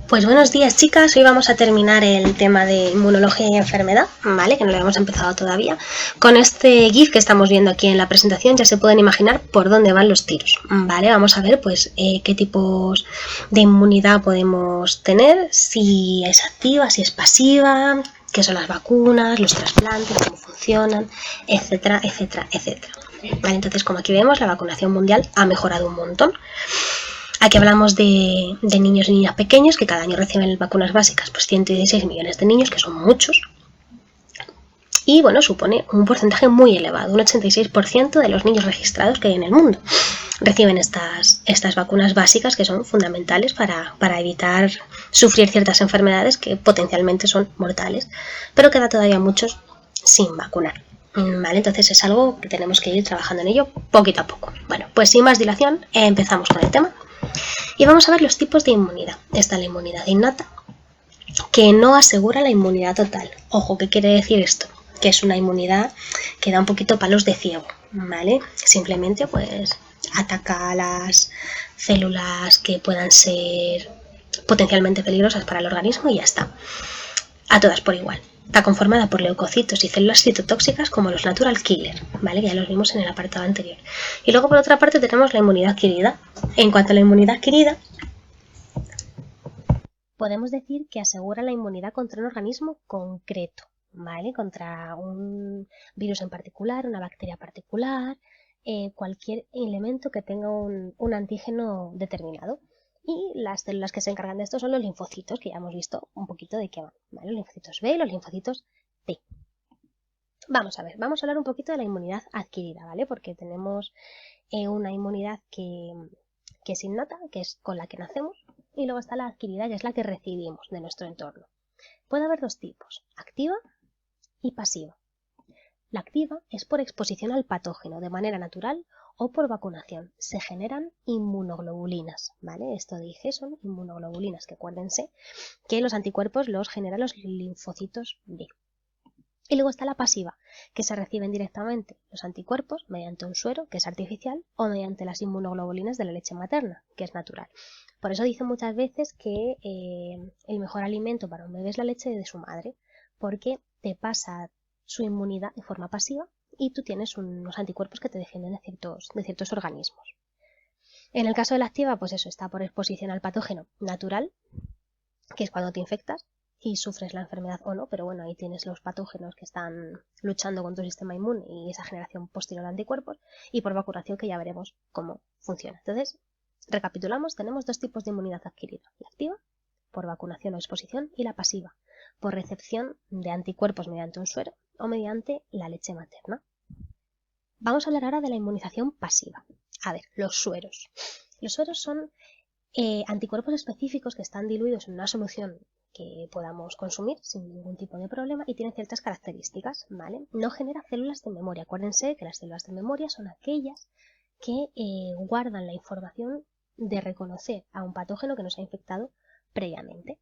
Pues buenos días, chicas. Hoy vamos a terminar el tema de inmunología y enfermedad, ¿vale? Que no lo habíamos empezado todavía. Con este GIF que estamos viendo aquí en la presentación ya se pueden imaginar por dónde van los tiros, ¿vale? Vamos a ver pues qué tipos de inmunidad podemos tener, si es activa, si es pasiva, qué son las vacunas, los trasplantes, cómo funcionan, etcétera, etcétera, etcétera. ¿Vale? Entonces, como aquí vemos, la vacunación mundial ha mejorado un montón. Aquí hablamos de niños y niñas pequeños que cada año reciben vacunas básicas, pues 116 millones de niños, que son muchos. Y bueno, supone un porcentaje muy elevado, un 86% de los niños registrados que hay en el mundo reciben estas vacunas básicas que son fundamentales para evitar sufrir ciertas enfermedades que potencialmente son mortales, pero queda todavía muchos sin vacunar. Vale, entonces es algo que tenemos que ir trabajando en ello poquito a poco. Bueno, pues sin más dilación, empezamos con el tema. Y vamos a ver los tipos de inmunidad. Está la inmunidad innata, que no asegura la inmunidad total. Ojo, ¿qué quiere decir esto? Que es una inmunidad que da un poquito palos de ciego, ¿vale? Simplemente pues ataca a las células que puedan ser potencialmente peligrosas para el organismo y ya está. A todas por igual. Está conformada por leucocitos y células citotóxicas como los natural killer, ¿vale? Ya los vimos en el apartado anterior. Y luego por otra parte tenemos la inmunidad adquirida. En cuanto a la inmunidad adquirida, podemos decir que asegura la inmunidad contra un organismo concreto, ¿vale? Contra un virus en particular, una bacteria particular, cualquier elemento que tenga un antígeno determinado. Y las células que se encargan de esto son los linfocitos, que ya hemos visto un poquito de qué van, ¿vale? Los linfocitos B y los linfocitos T. Vamos a ver, vamos a hablar un poquito de la inmunidad adquirida, ¿vale? Porque tenemos una inmunidad que es innata, que es con la que nacemos, y luego está la adquirida, que es la que recibimos de nuestro entorno. Puede haber dos tipos, activa y pasiva. La activa es por exposición al patógeno de manera natural o por vacunación. Se generan inmunoglobulinas, ¿vale? Esto de IG son inmunoglobulinas, que acuérdense que los anticuerpos los generan los linfocitos B. Y luego está la pasiva, que se reciben directamente los anticuerpos mediante un suero, que es artificial, o mediante las inmunoglobulinas de la leche materna, que es natural. Por eso dicen muchas veces que el mejor alimento para un bebé es la leche de su madre, porque te pasa su inmunidad de forma pasiva y tú tienes unos anticuerpos que te defienden de ciertos organismos. En el caso de la activa, pues eso, está por exposición al patógeno natural, que es cuando te infectas y sufres la enfermedad o no, pero bueno, ahí tienes los patógenos que están luchando con tu sistema inmune y esa generación posterior de anticuerpos, y por vacunación, que ya veremos cómo funciona. Entonces, recapitulamos, tenemos dos tipos de inmunidad adquirida: la activa, por vacunación o exposición, y la pasiva, por recepción de anticuerpos mediante un suero o mediante la leche materna. Vamos a hablar ahora de la inmunización pasiva. A ver, los sueros. Los sueros son anticuerpos específicos que están diluidos en una solución que podamos consumir sin ningún tipo de problema y tienen ciertas características, ¿vale? No genera células de memoria. Acuérdense que las células de memoria son aquellas que guardan la información de reconocer a un patógeno que nos ha infectado previamente.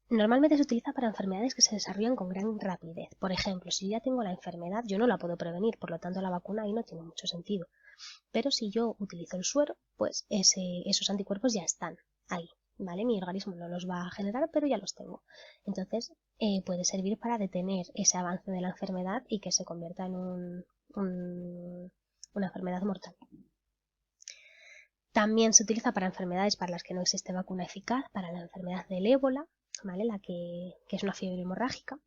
Normalmente se utiliza para enfermedades que se desarrollan con gran rapidez. Por ejemplo, si ya tengo la enfermedad, yo no la puedo prevenir, por lo tanto la vacuna ahí no tiene mucho sentido. Pero si yo utilizo el suero, pues esos anticuerpos ya están ahí, ¿vale? Mi organismo no los va a generar, pero ya los tengo. Entonces, puede servir para detener ese avance de la enfermedad y que se convierta en una enfermedad mortal. También se utiliza para enfermedades para las que no existe vacuna eficaz, para la enfermedad del ébola, ¿vale? La que es una fiebre hemorrágica.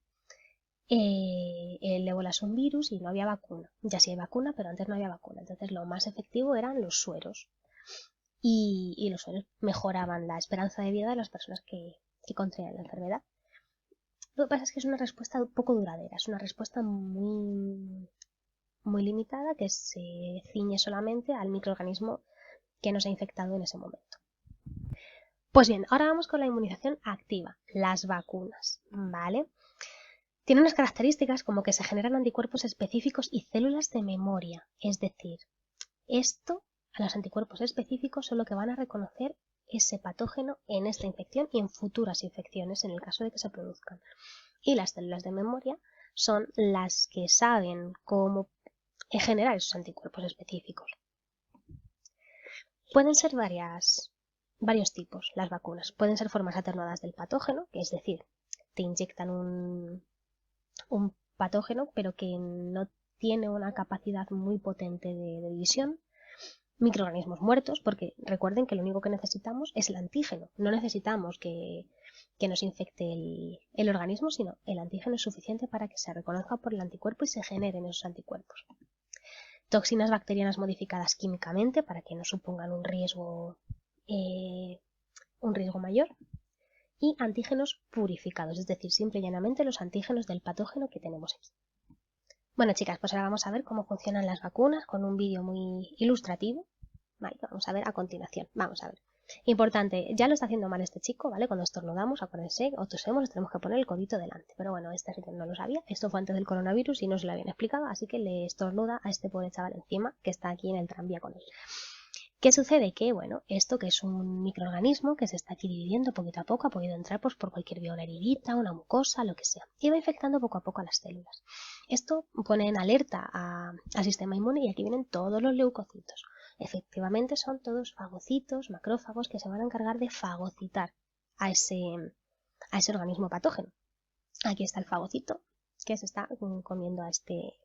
El ébola es un virus y no había vacuna. Ya sí hay vacuna, pero antes no había vacuna. Entonces lo más efectivo eran los sueros. Y los sueros mejoraban la esperanza de vida de las personas que contraían la enfermedad. Lo que pasa es que es una respuesta poco duradera. Es una respuesta muy, muy limitada que se ciñe solamente al microorganismo que nos ha infectado en ese momento. Pues bien, ahora vamos con la inmunización activa, las vacunas, ¿vale? Tiene unas características como que se generan anticuerpos específicos y células de memoria, es decir, a los anticuerpos específicos son lo que van a reconocer ese patógeno en esta infección y en futuras infecciones en el caso de que se produzcan. Y las células de memoria son las que saben cómo generar esos anticuerpos específicos. Pueden ser varias varios tipos las vacunas. Pueden ser formas atenuadas del patógeno, que es decir, te inyectan un patógeno, pero que no tiene una capacidad muy potente de división. Microorganismos muertos, porque recuerden que lo único que necesitamos es el antígeno. No necesitamos que nos infecte el organismo, sino el antígeno es suficiente para que se reconozca por el anticuerpo y se generen esos anticuerpos. Toxinas bacterianas modificadas químicamente para que no supongan un riesgo mayor. Y antígenos purificados, es decir, simple y llanamente los antígenos del patógeno que tenemos aquí. Bueno, chicas, pues ahora vamos a ver cómo funcionan las vacunas con un vídeo muy ilustrativo. Vale, vamos a ver a continuación. Vamos a ver. Importante, ya lo está haciendo mal este chico, ¿vale? Cuando estornudamos, acuérdense, o tosemos, nos tenemos que poner el codito delante. Pero bueno, este no lo sabía. Esto fue antes del coronavirus y no se lo habían explicado, así que le estornuda a este pobre chaval encima, que está aquí en el tranvía con él. ¿Qué sucede? Que, bueno, esto que es un microorganismo que se está aquí dividiendo poquito a poco, ha podido entrar pues, por cualquier vía, una heridita, una mucosa, lo que sea, y va infectando poco a poco a las células. Esto pone en alerta al sistema inmune y aquí vienen todos los leucocitos. Efectivamente son todos fagocitos, macrófagos, que se van a encargar de fagocitar a ese organismo patógeno. Aquí está el fagocito que se está comiendo a este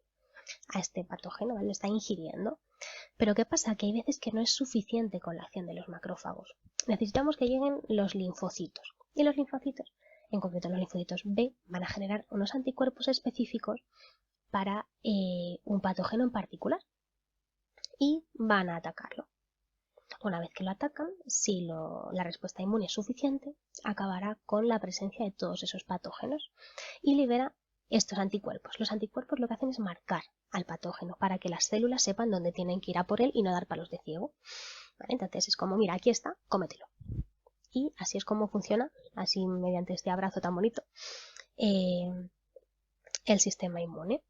patógeno, ¿vale? Lo está ingiriendo. Pero ¿qué pasa? Que hay veces que no es suficiente con la acción de los macrófagos. Necesitamos que lleguen los linfocitos. Y los linfocitos, en concreto los linfocitos B, van a generar unos anticuerpos específicos para un patógeno en particular. Y van a atacarlo. Una vez que lo atacan, si la respuesta inmune es suficiente, acabará con la presencia de todos esos patógenos y libera estos anticuerpos. Los anticuerpos lo que hacen es marcar al patógeno para que las células sepan dónde tienen que ir a por él y no dar palos de ciego. ¿Vale? Entonces es como, mira, aquí está, cómetelo. Y así es como funciona, así mediante este abrazo tan bonito, el sistema inmune.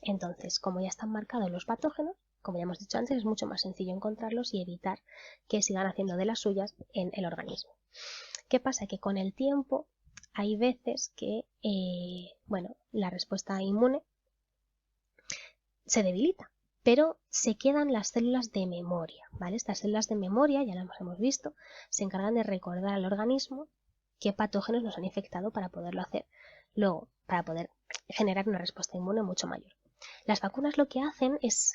Entonces, como ya están marcados los patógenos, como ya hemos dicho antes, es mucho más sencillo encontrarlos y evitar que sigan haciendo de las suyas en el organismo. ¿Qué pasa? Que con el tiempo hay veces que, la respuesta inmune se debilita, pero se quedan las células de memoria, ¿vale? Estas células de memoria, ya las hemos visto, se encargan de recordar al organismo qué patógenos nos han infectado para poderlo hacer luego, para poder generar una respuesta inmune mucho mayor. Las vacunas lo que hacen es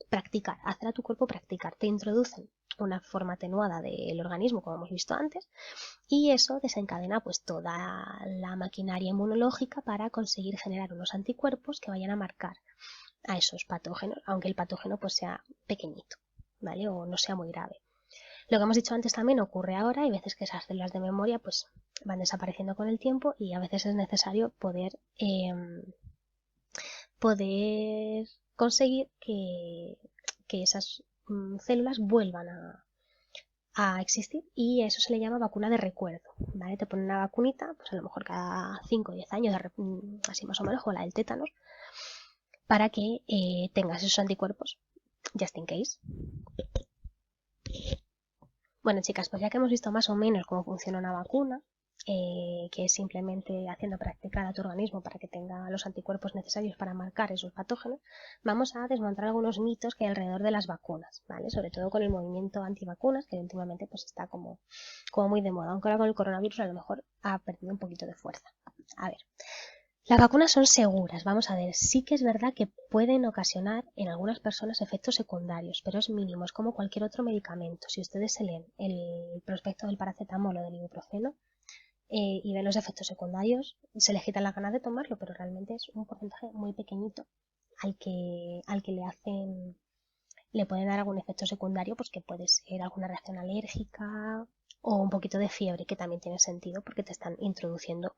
practicar, hacer a tu cuerpo practicar. Te introducen una forma atenuada del organismo, como hemos visto antes, y eso desencadena pues toda la maquinaria inmunológica para conseguir generar unos anticuerpos que vayan a marcar a esos patógenos, aunque el patógeno pues sea pequeñito, ¿vale? O no sea muy grave. Lo que hemos dicho antes también ocurre ahora, hay veces que esas células de memoria pues van desapareciendo con el tiempo y a veces es necesario poder conseguir que esas células vuelvan a existir y eso se le llama vacuna de recuerdo, ¿vale? Te ponen una vacunita, pues a lo mejor cada 5 o 10 años, así más o menos, como la del tétanos, para que tengas esos anticuerpos, just in case. Bueno, chicas, pues ya que hemos visto más o menos cómo funciona una vacuna, que es simplemente haciendo practicar a tu organismo para que tenga los anticuerpos necesarios para marcar esos patógenos, vamos a desmontar algunos mitos que hay alrededor de las vacunas, ¿vale? Sobre todo con el movimiento antivacunas, que últimamente pues está como muy de moda, aunque ahora con el coronavirus a lo mejor ha perdido un poquito de fuerza. A ver, las vacunas son seguras, vamos a ver, sí que es verdad que pueden ocasionar en algunas personas efectos secundarios, pero es mínimo, es como cualquier otro medicamento. Si ustedes se leen el prospecto del paracetamol o del ibuprofeno y ven los efectos secundarios, se les quita la gana de tomarlo, pero realmente es un porcentaje muy pequeñito al que le pueden dar algún efecto secundario, pues que puede ser alguna reacción alérgica o un poquito de fiebre, que también tiene sentido porque te están introduciendo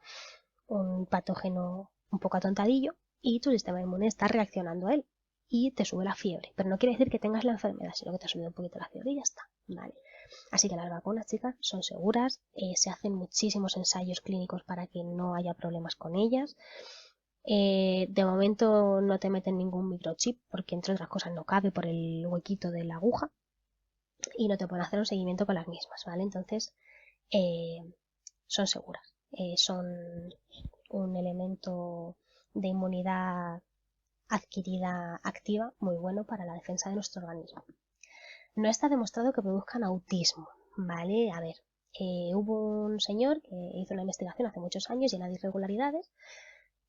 un patógeno un poco atontadillo y tu sistema inmune está reaccionando a él y te sube la fiebre. Pero no quiere decir que tengas la enfermedad, sino que te ha subido un poquito la fiebre y ya está. ¿Vale? Así que las vacunas, chicas, son seguras. Se hacen muchísimos ensayos clínicos para que no haya problemas con ellas. De momento no te meten ningún microchip porque entre otras cosas no cabe por el huequito de la aguja y no te pueden hacer un seguimiento con las mismas, ¿vale? Entonces son seguras. Son un elemento de inmunidad adquirida activa muy bueno para la defensa de nuestro organismo. No está demostrado que produzcan autismo, ¿vale? A ver, hubo un señor que hizo una investigación hace muchos años llena de irregularidades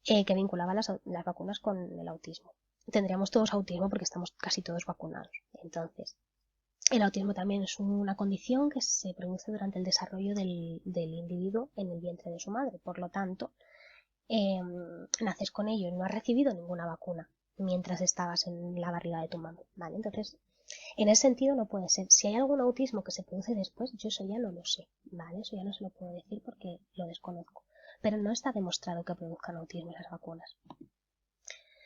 que vinculaba las vacunas con el autismo. Tendríamos todos autismo porque estamos casi todos vacunados. Entonces, el autismo también es una condición que se produce durante el desarrollo del individuo en el vientre de su madre. Por lo tanto, naces con ello y no has recibido ninguna vacuna mientras estabas en la barriga de tu mamá, ¿vale? Entonces, en ese sentido no puede ser. Si hay algún autismo que se produce después, yo eso ya no lo sé, ¿vale? Eso ya no se lo puedo decir porque lo desconozco. Pero no está demostrado que produzcan autismo las vacunas.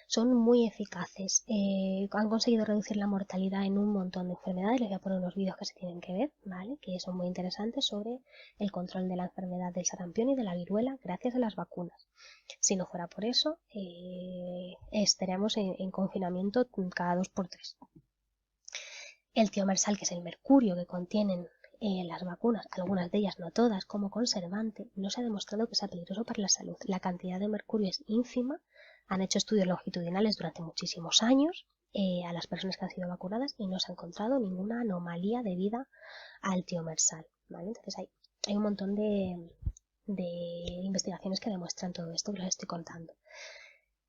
Son muy eficaces. Han conseguido reducir la mortalidad en un montón de enfermedades. Les voy a poner unos vídeos que se tienen que ver, ¿vale? Que son muy interesantes sobre el control de la enfermedad del sarampión y de la viruela gracias a las vacunas. Si no fuera por eso, estaríamos en confinamiento cada 2 por 3. El tiomersal, que es el mercurio que contienen las vacunas, algunas de ellas, no todas, como conservante, no se ha demostrado que sea peligroso para la salud. La cantidad de mercurio es ínfima. Han hecho estudios longitudinales durante muchísimos años a las personas que han sido vacunadas y no se ha encontrado ninguna anomalía debida al tiomersal, ¿vale? Entonces hay un montón de investigaciones que demuestran todo esto que os estoy contando.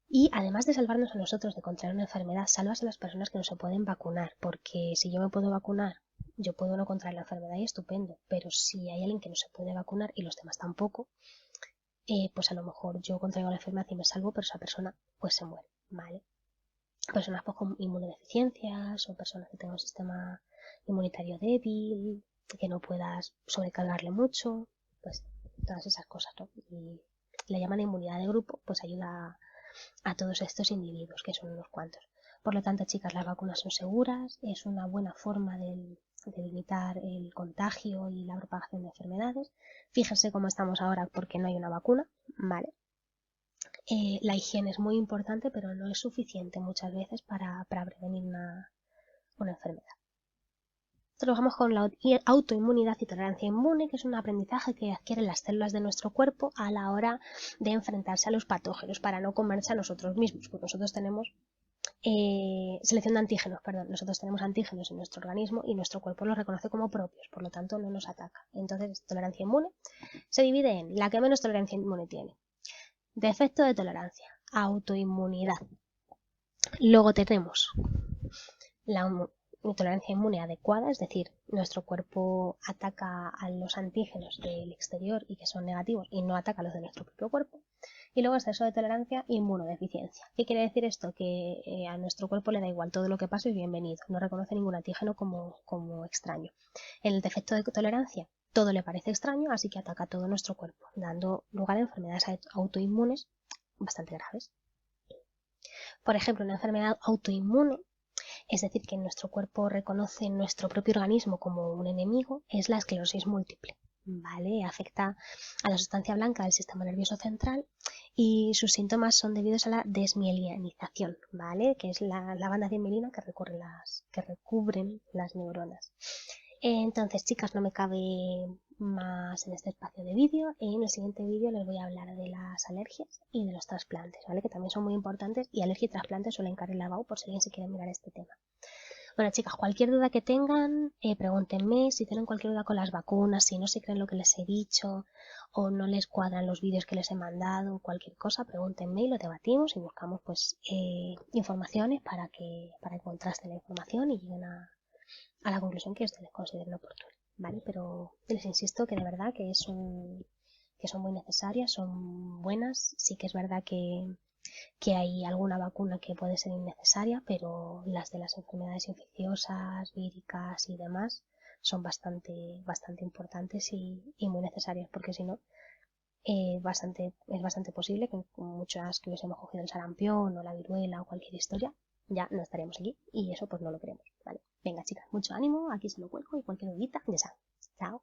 Y además de salvarnos a nosotros de contraer una enfermedad, salvas a las personas que no se pueden vacunar, porque si yo me puedo vacunar, yo puedo no contraer la enfermedad y estupendo, pero si hay alguien que no se puede vacunar y los demás tampoco, pues a lo mejor yo contraigo la enfermedad y me salvo, pero esa persona pues se muere, ¿vale? Personas pues, con inmunodeficiencias o personas que tengan un sistema inmunitario débil, que no puedas sobrecargarle mucho, pues todas esas cosas, ¿no? Y la llaman inmunidad de grupo, pues ayuda a todos estos individuos, que son unos cuantos. Por lo tanto, chicas, las vacunas son seguras, es una buena forma de limitar el contagio y la propagación de enfermedades. Fíjense cómo estamos ahora porque no hay una vacuna, ¿vale? La higiene es muy importante, pero no es suficiente muchas veces para prevenir una enfermedad. Trabajamos con la autoinmunidad y tolerancia inmune, que es un aprendizaje que adquieren las células de nuestro cuerpo a la hora de enfrentarse a los patógenos para no comerse a nosotros mismos, porque nosotros tenemos selección de antígenos, perdón, nosotros tenemos antígenos en nuestro organismo y nuestro cuerpo los reconoce como propios, por lo tanto no nos ataca. Entonces, tolerancia inmune se divide en la que menos tolerancia inmune tiene, defecto de tolerancia, autoinmunidad. Luego tenemos la tolerancia inmune adecuada, es decir, nuestro cuerpo ataca a los antígenos del exterior y que son negativos y no ataca a los de nuestro propio cuerpo. Y luego exceso de tolerancia, inmunodeficiencia. ¿Qué quiere decir esto? Que a nuestro cuerpo le da igual, todo lo que pase es bienvenido, no reconoce ningún antígeno como extraño. En el defecto de tolerancia, todo le parece extraño, así que ataca a todo nuestro cuerpo, dando lugar a enfermedades autoinmunes bastante graves. Por ejemplo, una enfermedad autoinmune, es decir, que nuestro cuerpo reconoce nuestro propio organismo como un enemigo, es la esclerosis múltiple. ¿Vale? Afecta a la sustancia blanca del sistema nervioso central y sus síntomas son debidos a la desmielinización, ¿vale? Que es la banda de mielina que recubren las neuronas. Entonces, chicas, no me cabe más en este espacio de vídeo. En el siguiente vídeo les voy a hablar de las alergias y de los trasplantes, ¿vale? Que también son muy importantes y alergia y trasplantes suelen caer en lavabo por si alguien se quiere mirar este tema. Bueno, chicas, cualquier duda que tengan, pregúntenme. Si tienen cualquier duda con las vacunas, si no se creen lo que les he dicho o no les cuadran los vídeos que les he mandado, cualquier cosa, pregúntenme y lo debatimos y buscamos pues informaciones para que contrasten la información y lleguen a la conclusión que ustedes consideren oportuna, ¿vale? Pero les insisto que de verdad que son muy necesarias, son buenas. Sí que es verdad que hay alguna vacuna que puede ser innecesaria, pero las de las enfermedades infecciosas, víricas y demás son bastante importantes y muy necesarias, porque si no, es bastante posible que muchas que hubiésemos cogido el sarampión o la viruela o cualquier historia, ya no estaríamos aquí y eso pues no lo queremos, ¿vale? Venga, chicas, mucho ánimo, aquí se lo cuelgo y cualquier dudita, ya saben. Chao.